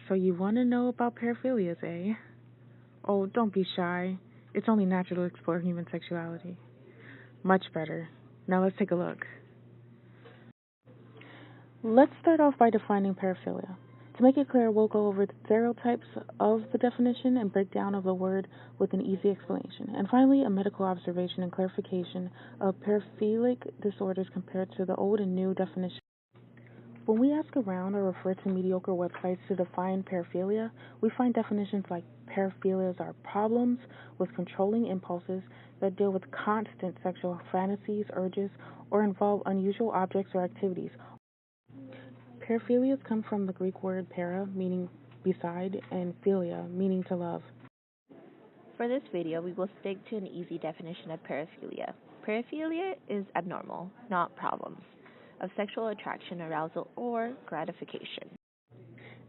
So you want to know about paraphilias, eh? Oh, don't be shy. It's only natural to explore human sexuality. Much better. Now let's take a look. Let's start off by defining paraphilia. To make it clear, we'll go over the stereotypes of the definition and breakdown of the word with an easy explanation. And finally, a medical observation and clarification of paraphilic disorders compared to the old and new definition. When we ask around or refer to mediocre websites to define paraphilia, we find definitions like paraphilias are problems with controlling impulses that deal with constant sexual fantasies, urges, or involve unusual objects or activities. Paraphilias come from the Greek word para, meaning beside, and philia, meaning to love. For this video, we will stick to an easy definition of paraphilia. Paraphilia is abnormal, not problems, of sexual attraction, arousal, or gratification.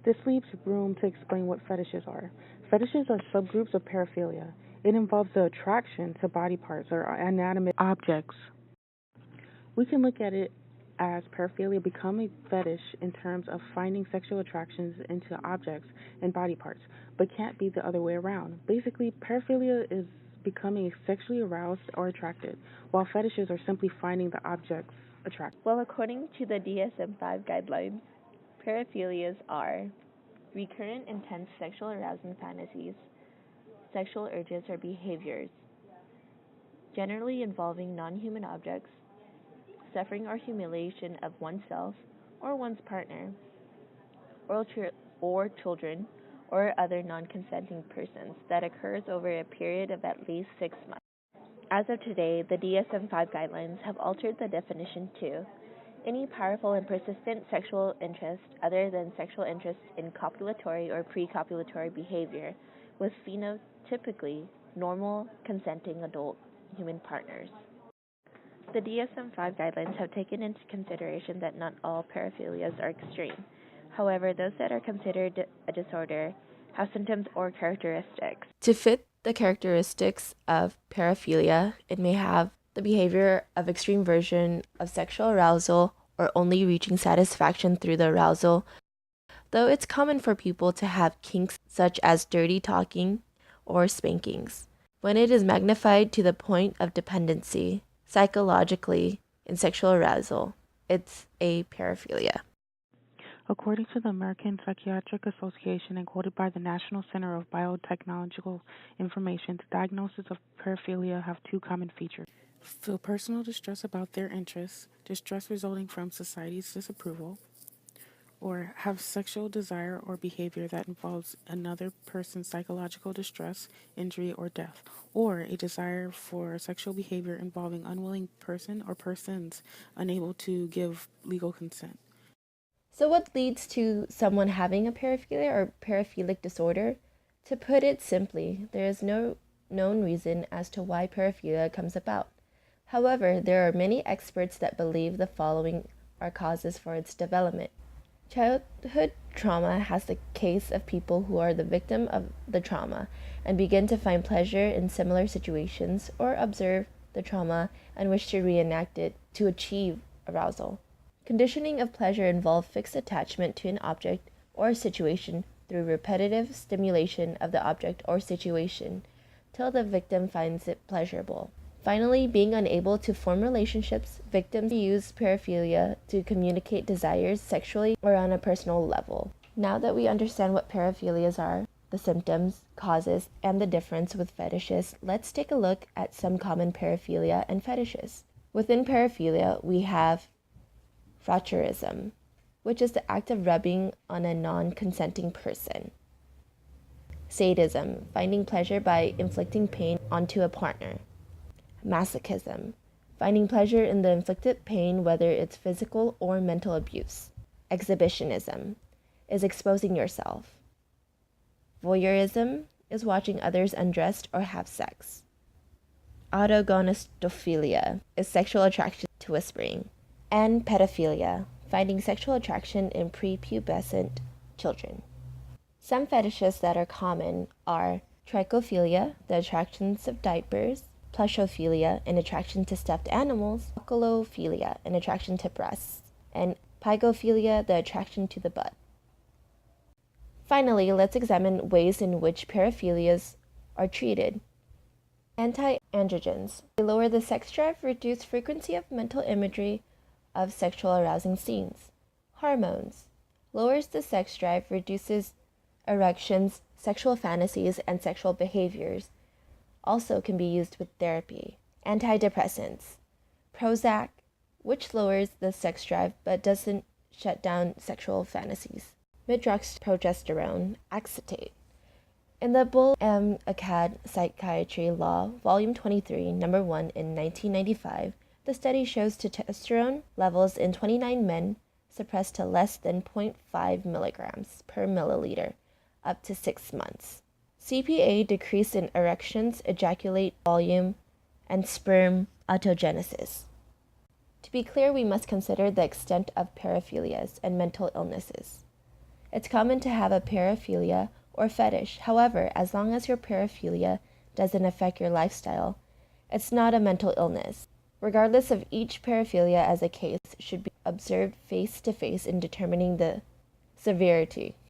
This leaves room to explain what fetishes are. Fetishes are subgroups of paraphilia. It involves the attraction to body parts or inanimate objects. We can look at it as paraphilia become a fetish in terms of finding sexual attractions into objects and body parts, but can't be the other way around. Basically, paraphilia is becoming sexually aroused or attracted, while fetishes are simply finding the objects attractive. Well, according to the DSM-5 guidelines, paraphilias are recurrent intense sexual arousing fantasies, sexual urges or behaviors, generally involving non-human objects, suffering or humiliation of oneself or one's partner, or children, or other non-consenting persons that occurs over a period of at least 6 months. As of today, the DSM-5 guidelines have altered the definition to any powerful and persistent sexual interest other than sexual interest in copulatory or pre-copulatory behavior with phenotypically normal, consenting adult human partners. The DSM-5 guidelines have taken into consideration that not all paraphilias are extreme. However, those that are considered a disorder have symptoms or characteristics. To fit the characteristics of paraphilia, it may have the behavior of extreme version of sexual arousal or only reaching satisfaction through the arousal, though it's common for people to have kinks such as dirty talking or spankings. When it is magnified to the point of dependency, psychologically, in sexual arousal, it's a paraphilia. According to the American Psychiatric Association and quoted by the National Center of Biotechnological Information, the diagnosis of paraphilia have two common features. Feel personal distress about their interests, distress resulting from society's disapproval, or have sexual desire or behavior that involves another person's psychological distress, injury, or death, or a desire for sexual behavior involving unwilling person or persons unable to give legal consent. So what leads to someone having a paraphilia or paraphilic disorder? To put it simply, there is no known reason as to why paraphilia comes about. However, there are many experts that believe the following are causes for its development. Childhood trauma has the case of people who are the victim of the trauma and begin to find pleasure in similar situations or observe the trauma and wish to reenact it to achieve arousal. Conditioning of pleasure involves fixed attachment to an object or situation through repetitive stimulation of the object or situation till the victim finds it pleasurable. Finally, being unable to form relationships, victims use paraphilia to communicate desires sexually or on a personal level. Now that we understand what paraphilias are, the symptoms, causes, and the difference with fetishes, let's take a look at some common paraphilia and fetishes. Within paraphilia, we have frotteurism, which is the act of rubbing on a non-consenting person. Sadism, finding pleasure by inflicting pain onto a partner. Masochism, finding pleasure in the inflicted pain, whether it's physical or mental abuse. Exhibitionism is exposing yourself. Voyeurism is watching others undressed or have sex. Autogonostophilia is sexual attraction to whispering. And pedophilia, finding sexual attraction in prepubescent children. Some fetishes that are common are trichophilia, the attractions of diapers, plushophilia, an attraction to stuffed animals, oculophilia, an attraction to breasts, and pygophilia, the attraction to the butt. Finally, let's examine ways in which paraphilias are treated. Anti-androgens. They lower the sex drive, reduce frequency of mental imagery of sexual arousing scenes. Hormones. Lowers the sex drive, reduces erections, sexual fantasies, and sexual behaviors. Also can be used with therapy. Antidepressants. Prozac, which lowers the sex drive but doesn't shut down sexual fantasies. Medroxyprogesterone acetate. In the Bull M. Acad. Psychiatry Law, Volume 23, Number 1 in 1995, the study shows testosterone levels in 29 men suppressed to less than 0.5 milligrams per milliliter up to 6 months. CPA decrease in erections, ejaculate volume, and sperm autogenesis. To be clear, we must consider the extent of paraphilias and mental illnesses. It's common to have a paraphilia or fetish. However, as long as your paraphilia doesn't affect your lifestyle, it's not a mental illness. Regardless of each paraphilia as a case should be observed face to face in determining the severity.